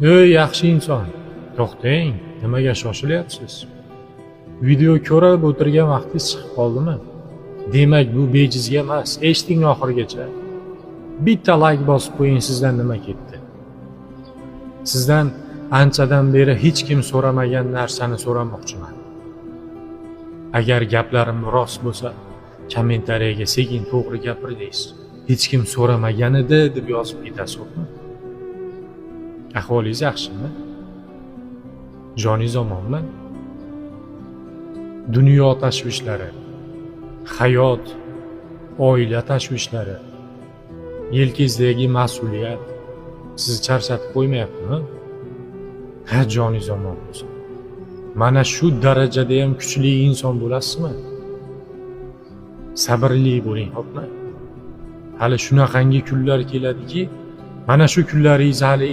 Ey yaxshi inson, to'xtang, nimaga shoshilyapsiz? Video ko'rib o'tirgan vaqtingiz chiqib qoldimi? Demak, bu bejizga emas. Eshiting oxirigacha. Bitta like bosib qo'ying, sizdan nima ketdi? Sizdan anchadan beri hech kim so'ramagan narsani so'ramoqchiman. Agar gaplarim rost bo'lsa, kommentariyaga sekin to'g'ri gapirdingiz. Hech kim so'ramagan edi deb yozib ketasizmi? Ahvolingiz yaxshimi? Joningiz omonmi? Dunyo tashvishlari, hayot, oila tashvishlari, yelkangizdagi mas'uliyat sizni charchatib qo'ymayaptimi? Ha, joningiz omon bo'lsin. Mana shu darajada ham kuchli inson bo'lasizmi? Sabrli bo'ling, xo'pmi? Hali shunaqangi kunlar keladiki, mana shu kunlaringiz hali